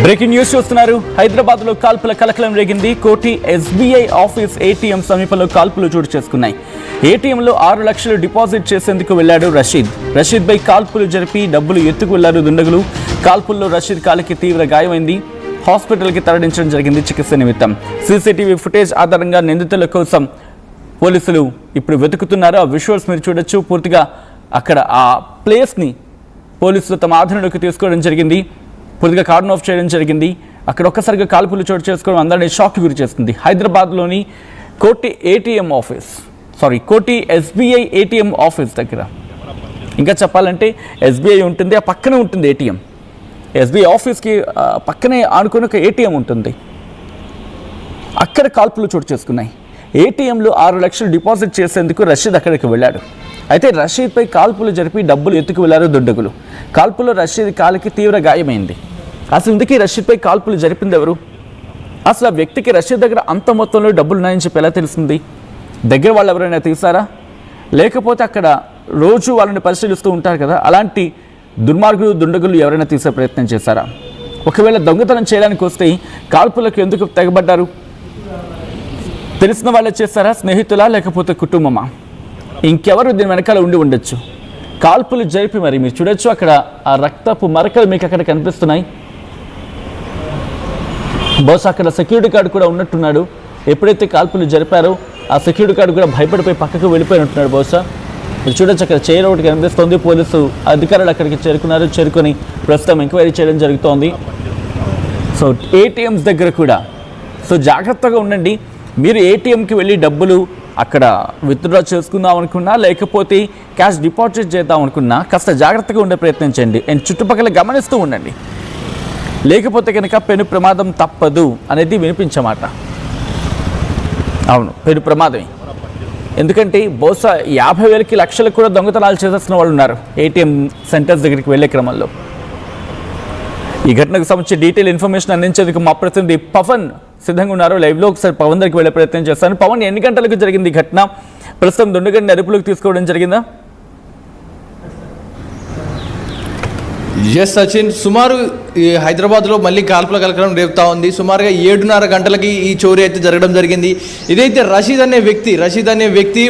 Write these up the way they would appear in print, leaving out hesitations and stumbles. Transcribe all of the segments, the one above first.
Breaking news చూస్తున్నారు. హైదరాబాద్ లో కాల్పుల కలకలం రేగింది. కోటి ఎస్బీఐ ఆఫీస్ ఏటీఎం సమీపంలో కాల్పులు చోటు చేసుకున్నాయి. ఏటీఎంలో 6 లక్షలు డిపాజిట్ చేసేందుకు వెళ్లాడు రషీద్ పై కాల్పులు జరిపి డబ్బులు ఎత్తుకు వెళ్లారు దుండగులు. కాల్పుల్లో రషీద్ కాలికి తీవ్ర గాయమైంది. హాస్పిటల్కి తరలించడం జరిగింది చికిత్స నిమిత్తం. సీసీటీవీ ఫుటేజ్ ఆధారంగా నిందితుల కోసం పోలీసులు ఇప్పుడు వెతుకుతున్నారు. ఆ విజువల్స్ మీరు చూడొచ్చు. పూర్తిగా అక్కడ ఆ ప్లేస్ని పోలీసులు తమ ఆధీనంలోకి తీసుకోవడం జరిగింది. పూర్తిగా కార్డన్ ఆఫ్ చేయడం జరిగింది. అక్కడ ఒక్కసారిగా కాల్పులు చోటు చేసుకోవడం అందరినీ షాక్ గురి చేస్తుంది. హైదరాబాద్లోని కోటి ఎస్బీఐ ఏటీఎం ఆఫీస్ దగ్గర, ఇంకా చెప్పాలంటే ఎస్బీఐ ఉంటుంది, ఆ పక్కనే ఉంటుంది ఏటీఎం. ఎస్బీఐ ఆఫీస్కి పక్కనే ఆనుకుని ఒక ఏటీఎం ఉంటుంది. అక్కడ కాల్పులు చోటు చేసుకున్నాయి. ఏటీఎంలో 6 లక్షలు డిపాజిట్ చేసేందుకు రషీద్ అక్కడికి వెళ్ళాడు. అయితే రషీద్పై కాల్పులు జరిపి డబ్బులు ఎత్తుకు వెళ్లారు దుండగులు. కాల్పుల్లో రషీద్ కాలికి తీవ్ర గాయమైంది. అసలు ఇందుకీ రషీద్పై కాల్పులు జరిపింది ఎవరు? అసలు ఆ వ్యక్తికి రషీద్ దగ్గర అంత మొత్తంలో డబ్బులు ఉన్నాయని చెప్పి ఎలా తెలిసింది? దగ్గర వాళ్ళు ఎవరైనా తీసారా, లేకపోతే అక్కడ రోజు వాళ్ళని పరిశీలిస్తూ ఉంటారు కదా, అలాంటి దుర్మార్గులు దుండగులు ఎవరైనా తీసే ప్రయత్నం చేశారా? ఒకవేళ దొంగతనం చేయడానికి వస్తే కాల్పులకు ఎందుకు తెగబడ్డారు? తెలిసిన వాళ్ళే చేస్తారా, స్నేహితులా, లేకపోతే కుటుంబమా? ఇంకెవరు దీని వెనకాల ఉండి ఉండొచ్చు? కాల్పులు జరిపి మరి మీరు చూడొచ్చు, అక్కడ ఆ రక్తపు మరకలు మీకు అక్కడ కనిపిస్తున్నాయి. బహుశా అక్కడ సెక్యూరిటీ గార్డు కూడా ఉన్నట్టున్నాడు. ఎప్పుడైతే కాల్పులు జరిపారో ఆ సెక్యూరిటీ గార్డు కూడా భయపడిపోయి పక్కకు వెళ్ళిపోయినట్టున్నాడు. బహుశా మీరు చూడొచ్చు, అక్కడ చైర్ ఒకటి కనిపిస్తుంది. పోలీసు అధికారులు అక్కడికి చేరుకొని ప్రస్తుతం ఎంక్వైరీ చేయడం జరుగుతోంది. సో ఏటీఎంస్ దగ్గర కూడా జాగ్రత్తగా ఉండండి. మీరు ఏటీఎంకి వెళ్ళి డబ్బులు అక్కడ విత్డ్రా చేసుకుందాం అనుకున్నా, లేకపోతే క్యాష్ డిపాజిట్ చేద్దాం అనుకున్నా కాస్త జాగ్రత్తగా ఉండే ప్రయత్నం చేయండి. అండ్ చుట్టుపక్కల గమనిస్తూ ఉండండి. లేకపోతే కనుక పెను ప్రమాదం తప్పదు అనేది వినిపించమాట. అవును, పెను ప్రమాదమే. ఎందుకంటే బహుశా 50,000కి లక్షలకు కూడా దొంగతనాలు చేసేస్తున్న వాళ్ళు ఉన్నారు ఏటీఎం సెంటర్స్ దగ్గరికి వెళ్ళే క్రమంలో. ఈ ఘటనకు సంబంధించి డీటెయిల్ ఇన్ఫర్మేషన్ అందించేందుకు మా ప్రతినిధి పవన్ సిద్ధంగా ఉన్నారు. లైవ్లో ఒకసారి పవన్ దగ్గరికి వెళ్ళే ప్రయత్నం చేస్తాను. పవన్, ఎన్ని గంటలకు జరిగింది ఈ ఘటన? ప్రస్తుతం దుండగడిని అదుపులోకి తీసుకోవడం జరిగిందా? ఎస్ సచిన్, సుమారు హైదరాబాద్లో మళ్ళీ కాల్పుల కలకలం రేపుతా ఉంది. సుమారుగా 7:30 గంటలకి ఈ చోరీ అయితే జరగడం జరిగింది. ఇదైతే రషీద్ అనే వ్యక్తి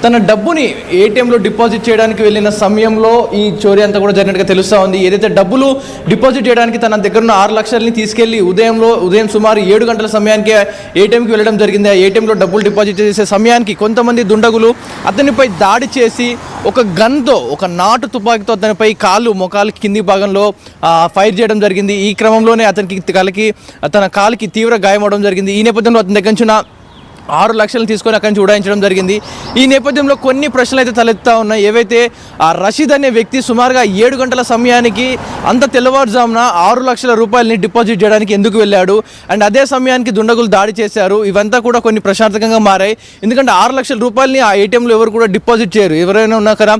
తన డబ్బుని ఏటీఎంలో డిపాజిట్ చేయడానికి వెళ్ళిన సమయంలో ఈ చోరీ అంతా కూడా జరిగినట్టుగా తెలుస్తూ ఉంది. ఏదైతే డబ్బులు డిపాజిట్ చేయడానికి తన దగ్గర ఉన్న 6 లక్షలని తీసుకెళ్లి ఉదయం సుమారు 7 గంటల సమయానికి ఏటీఎంకి వెళ్ళడం జరిగింది. ఆ ఏటీఎంలో డబ్బులు డిపాజిట్ చేసే సమయానికి కొంతమంది దుండగులు అతనిపై దాడి చేసి ఒక నాటు తుపాకీతో అతనిపై మొకాలు కింది భాగంలో ఫైర్ చేయడం జరిగింది. ఈ క్రమంలోనే తన కాలికి తీవ్ర గాయమవడం జరిగింది. ఈ నేపథ్యంలో అతని దగ్గర నుంచి 6 లక్షలు తీసుకొని అక్కడి నుంచి ఉడాయించడం జరిగింది. ఈ నేపథ్యంలో కొన్ని ప్రశ్నలు అయితే తలెత్తుతా ఉన్నాయి. ఏవైతే ఆ రషీద్ అనే వ్యక్తి సుమారుగా 7 గంటల సమయానికి అంత తెల్లవారుజామున 6 లక్షల రూపాయలని డిపాజిట్ చేయడానికి ఎందుకు వెళ్ళాడు, అండ్ అదే సమయానికి దుండగులు దాడి చేశారు, ఇవంతా కూడా కొన్ని ప్రశాంతకంగా మారాయి. ఎందుకంటే 6 లక్షల రూపాయలని ఆ ఏటీఎంలో ఎవరు కూడా డిపాజిట్ చేయరు. ఎవరైనా ఉన్నా కదా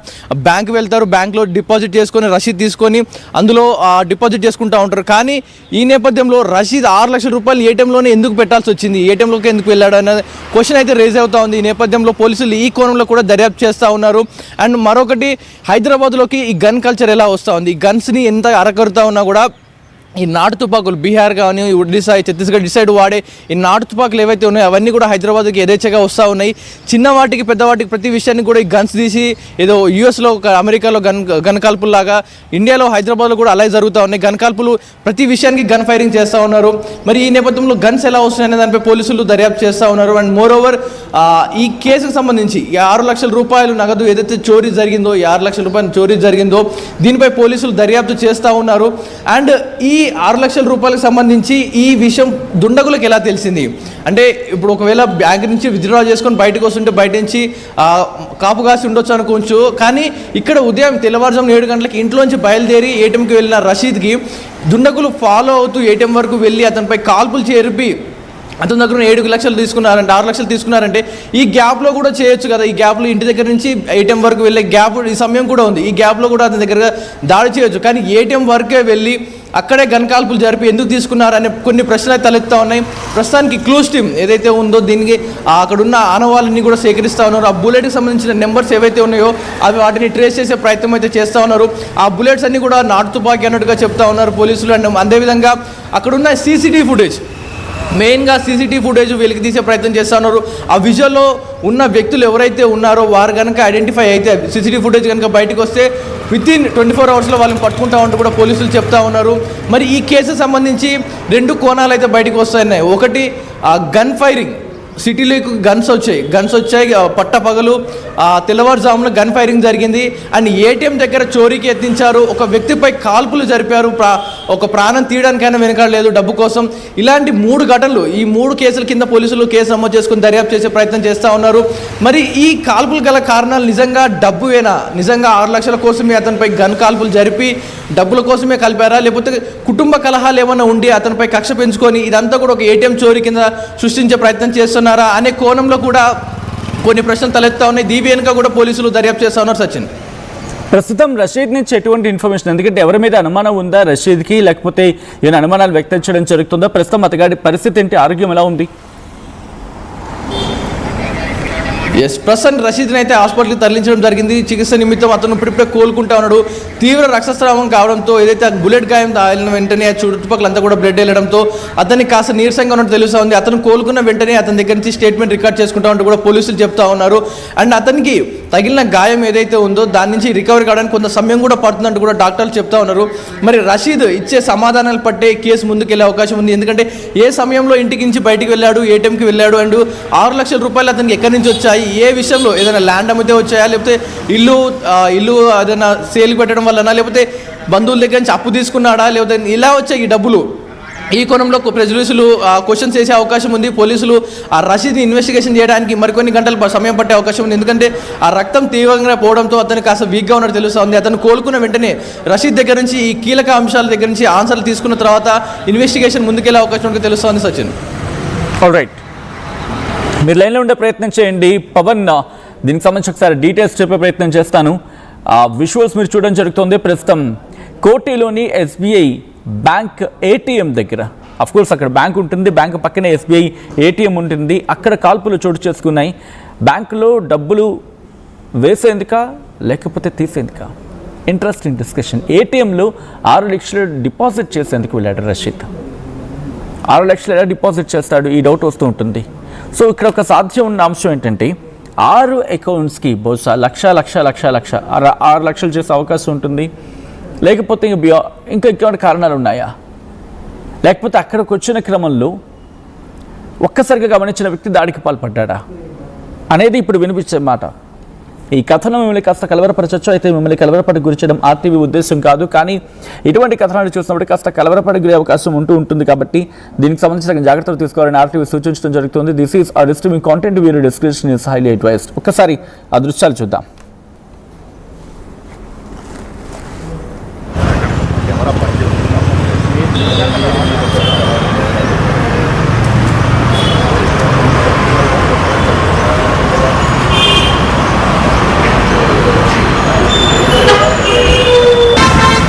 బ్యాంకు వెళ్తారు, బ్యాంకులో డిపాజిట్ చేసుకొని రసీద్ తీసుకొని అందులో డిపాజిట్ చేసుకుంటూ ఉంటారు. కానీ ఈ నేపథ్యంలో రషీద్ 6 లక్షల రూపాయలు ఏటీఎంలోనే ఎందుకు పెట్టాల్సి వచ్చింది, ఏటీఎంలోకి ఎందుకు వెళ్ళాడు అన్నది క్వశ్చన్ అయితే రేజ్ అవుతా ఉంది. ఈ నేపథ్యంలో పోలీసులు ఈ కోణంలో కూడా దర్యాప్తు చేస్తూ ఉన్నారు. అండ్ మరొకటి, హైదరాబాద్లోకి ఈ గన్ కల్చర్ ఎలా వస్తూ ఉంది, ఈ గన్స్ని ఎంత అరకరుతా ఉన్నా కూడా ఈ నాటు తుపాకులు బీహార్ కానీ ఒడిశా, ఛత్తీస్గఢ్ డిసైడ్ వాడే ఈ నాటు తుపాకులు ఏవైతే ఉన్నాయో అవన్నీ కూడా హైదరాబాద్కి యథేచ్ఛగా వస్తూ ఉన్నాయి. చిన్నవాటికి పెద్దవాటికి ప్రతి విషయాన్ని కూడా ఈ గన్స్ తీసి ఏదో యూఎస్లో అమెరికాలో గన్ కాల్పుల్లాగా ఇండియాలో హైదరాబాద్లో కూడా అలాగే జరుగుతూ ఉన్నాయి. గన్ కాల్పులు ప్రతి విషయానికి గన్ ఫైరింగ్ చేస్తూ ఉన్నారు. మరి ఈ నేపథ్యంలో గన్స్ ఎలా వస్తున్నాయనే దానిపై పోలీసులు దర్యాప్తు చేస్తూ ఉన్నారు. అండ్ మోర్ ఓవర్ ఈ కేసుకు సంబంధించి 6 లక్షల రూపాయలు నగదు ఏదైతే చోరీ జరిగిందో, 6 లక్షల రూపాయలు చోరీ జరిగిందో దీనిపై పోలీసులు దర్యాప్తు చేస్తూ ఉన్నారు. అండ్ ఈ 6 లక్షల రూపాయలకు సంబంధించి ఈ విషయం దుండగులకు ఎలా తెలిసింది అంటే, ఇప్పుడు ఒకవేళ బ్యాంక్ నుంచి విత్డ్రా చేసుకొని బయటకు వస్తుంటే బయట నుంచి కాపు కాసి ఉండొచ్చు అనుకోవచ్చు. కానీ ఇక్కడ ఉదయం తెల్లవారుజామున 7 గంటలకి ఇంట్లోంచి బయలుదేరి ఏటీఎంకి వెళ్ళిన రషీద్కి దుండగులు ఫాలో అవుతూ ఏటీఎం వరకు వెళ్ళి అతనిపై కాల్పులు చేరిపి అతని దగ్గర 7 లక్షలు తీసుకున్నారంటే 6 లక్షలు తీసుకున్నారంటే ఈ గ్యాప్లో కూడా చేయొచ్చు కదా. ఈ గ్యాప్లో ఇంటి దగ్గర నుంచి ఏటీఎం వరకు వెళ్ళే గ్యాప్, ఈ సమయం కూడా ఉంది. ఈ గ్యాప్లో కూడా అతని దగ్గర దాడి చేయొచ్చు. కానీ ఏటీఎం వరకే వెళ్ళి అక్కడే గన్ కాల్పులు జరిపి ఎందుకు తీసుకున్నారనే కొన్ని ప్రశ్నలు తలెత్తా ఉన్నాయి. ప్రస్తుతానికి క్లూస్ టీమ్ ఏదైతే ఉందో దీనికి అక్కడున్న ఆనవాళ్ళని కూడా సేకరిస్తూ ఉన్నారు. ఆ బుల్లెట్కి సంబంధించిన నెంబర్స్ ఏవైతే ఉన్నాయో అవి వాటిని ట్రేస్ చేసే ప్రయత్నం అయితే చేస్తూ ఉన్నారు. ఆ బుల్లెట్స్ అన్ని కూడా నాటు తుపాకీ అన్నట్టుగా చెప్తా ఉన్నారు పోలీసులు. అండ్ అదేవిధంగా అక్కడున్న సీసీటీవీ ఫుటేజ్, మెయిన్గా సీసీటీవీ ఫుటేజ్ వెలికి తీసే ప్రయత్నం చేస్తూ ఉన్నారు. ఆ విజువల్లో ఉన్న వ్యక్తులు ఎవరైతే ఉన్నారో వారు కనుక ఐడెంటిఫై అయితే, సీసీటీవీ ఫుటేజ్ కనుక బయటకు వస్తే వితిన్ 24 అవర్స్లో వాళ్ళని పట్టుకుంటా ఉంటూ కూడా పోలీసులు చెప్తా ఉన్నారు. మరి ఈ కేసు సంబంధించి 2 కోణాలు అయితే బయటకు వస్తున్నాయి. ఒకటి గన్ ఫైరింగ్, సిటీలోకి గన్స్ వచ్చాయి పట్టపగలు తెల్లవారుజామున గన్ ఫైరింగ్ జరిగింది. అండ్ ఏటీఎం దగ్గర చోరీకి యత్నించారు, ఒక వ్యక్తిపై కాల్పులు జరిపారు, ఒక ప్రాణం తీయడానికైనా వెనకాడలేదు డబ్బు కోసం. ఇలాంటి 3 ఘటనలు, ఈ 3 కేసుల కింద పోలీసులు కేసు నమోదు చేసుకుని దర్యాప్తు చేసే ప్రయత్నం చేస్తూ ఉన్నారు. మరి ఈ కాల్పులు గల కారణాలు నిజంగా డబ్బువేనా, నిజంగా 6 లక్షల కోసమే అతనిపై గన్ కాల్పులు జరిపి డబ్బుల కోసమే కలిపారా, లేకపోతే కుటుంబ కలహాలు ఏమైనా ఉండి అతనిపై కక్ష పెంచుకొని ఇదంతా కూడా ఒక ఏటీఎం చోరీ కింద సృష్టించే ప్రయత్నం చేస్తున్నారా అనే కోణంలో కూడా కొన్ని ప్రశ్నలు తలెత్తా ఉన్నాయి. దీని వెనుక కూడా పోలీసులు దర్యాప్తు చేస్తా ఉన్నారు. సచిన్, ప్రస్తుతం రషీద్ నుంచి ఎటువంటి ఇన్ఫర్మేషన్, ఎందుకంటే ఎవరి మీద అనుమానం ఉందా రషీద్కి, లేకపోతే ఈయన అనుమానాలు వ్యక్తం చేయడం జరుగుతుందా? ప్రస్తుతం అతగాడి పరిస్థితి ఏంటి, ఆరోగ్యం ఎలా ఉంది? ప్రస్తుతం రషీద్ని అయితే హాస్పిటల్కి తరలించడం జరిగింది. చికిత్స నిమిత్తం అతను ఇప్పుడిప్పుడే కోలుకుంటా ఉన్నాడు. తీవ్ర రక్తస్రావం కావడంతో ఏదైతే బుల్లెట్ గాయం తాగిన వెంటనే చుట్టుపక్కల అంతా కూడా బ్లడ్ వెళ్ళడంతో అతనికి కాస్త నీరసంగా ఉన్నట్టు తెలుస్తూ ఉంది. అతను కోలుకున్న వెంటనే అతని దగ్గర నుంచి స్టేట్మెంట్ రికార్డ్ చేసుకుంటా ఉంటూ కూడా పోలీసులు చెప్తా ఉన్నారు. అండ్ అతనికి తగిలిన గాయం ఏదైతే ఉందో దాని నుంచి రికవరీ కావడానికి కొంత సమయం కూడా పడుతుందంటూ కూడా డాక్టర్లు చెప్తా ఉన్నారు. మరి రషీద్ ఇచ్చే సమాధానాలు పట్టే కేసు ముందుకెళ్లే అవకాశం ఉంది. ఎందుకంటే ఏ సమయంలో ఇంటికి నుంచి బయటికి వెళ్ళాడు, ఏటీఎంకి వెళ్ళాడు, అండ్ 6 లక్షల రూపాయలు అతనికి ఎక్కడి నుంచి వచ్చాయి, ఏ విషయంలో ఏదైనా ల్యాండ్ అమ్మితే వచ్చాయా, లేకపోతే ఇల్లు ఏదైనా సేల్ పెట్టడం వలన, లేకపోతే బంధువుల దగ్గర నుంచి అప్పు తీసుకున్నాడా, లేకపోతే ఇలా వచ్చాయి ఈ డబ్బులు. ఈ కోణంలో పోలీసులు క్వశ్చన్స్ చేసే అవకాశం ఉంది. పోలీసులు ఆ రషీద్ని ఇన్వెస్టిగేషన్ చేయడానికి మరికొన్ని గంటలు సమయం పట్టే అవకాశం ఉంది. ఎందుకంటే ఆ రక్తం తీవ్రంగా పోవడంతో అతను కాస్త వీక్గా ఉన్నట్టు తెలుస్తూ ఉంది. అతను కోలుకున్న వెంటనే రషీద్ దగ్గర నుంచి ఈ కీలక అంశాల దగ్గర నుంచి ఆన్సర్లు తీసుకున్న తర్వాత ఇన్వెస్టిగేషన్ ముందుకెళ్లే అవకాశం ఉంటే తెలుస్తోంది. సచిన్, ఆల్రైట్, మీరు లైన్లో ఉండే ప్రయత్నం చేయండి. పవన్, దీనికి సంబంధించి ఒకసారి డీటెయిల్స్ చెప్పే ప్రయత్నం చేస్తాను. విజువల్స్ మీరు చూడడం జరుగుతుంది. ప్రస్తుతం కోటిలోని ఎస్బీఐ బ్యాంక్ ఏటీఎం దగ్గర, అఫ్కోర్స్ అక్కడ బ్యాంక్ ఉంటుంది, బ్యాంక్ పక్కనే ఎస్బీఐ ఏటీఎం ఉంటుంది. అక్కడ కాల్పులు చోటు చేసుకున్నాయి. బ్యాంకులో డబ్బులు వేసేందుకా లేకపోతే తీసేందుకా? Interesting discussion. ఏటీఎంలో 6 లక్షలు డిపాజిట్ చేసేందుకు వెళ్ళాడు రషీద్. 6 లక్షలు ఎలా డిపాజిట్ చేస్తాడు, ఈ డౌట్ వస్తూ ఉంటుంది. సో ఇక్కడ ఒక సాధ్యం ఉన్న అంశం ఏంటంటే 6 అకౌంట్స్కి బహుశా లక్ష 6 లక్షలు చేసే అవకాశం ఉంటుంది. లేకపోతే ఇంకా ఇంకేమైనా కారణాలు ఉన్నాయా, లేకపోతే అక్కడికి వచ్చిన క్రమంలో ఒక్కసారిగా గమనించిన వ్యక్తి దాడికి పాల్పడ్డా అనేది ఇప్పుడు వినిపించే మాట. ఈ కథనం మిమ్మల్ని కాస్త కలవరపరచచ్చు. అయితే మిమ్మల్ని కలవరపడి గురి చేయడం ఆర్టీవీ ఉద్దేశం కాదు. కానీ ఇటువంటి కథనాలు చూసినప్పుడు కాస్త కలవరపడి గురే అవకాశం ఉంటుంది. కాబట్టి దీనికి సంబంధించిన జాగ్రత్తలు తీసుకోవాలని ఆర్టీవీ సూచించడం జరుగుతుంది. This is a distressing content video description is highly advised. ఒక్కసారి ఆ దృశ్యాలు చూద్దాం.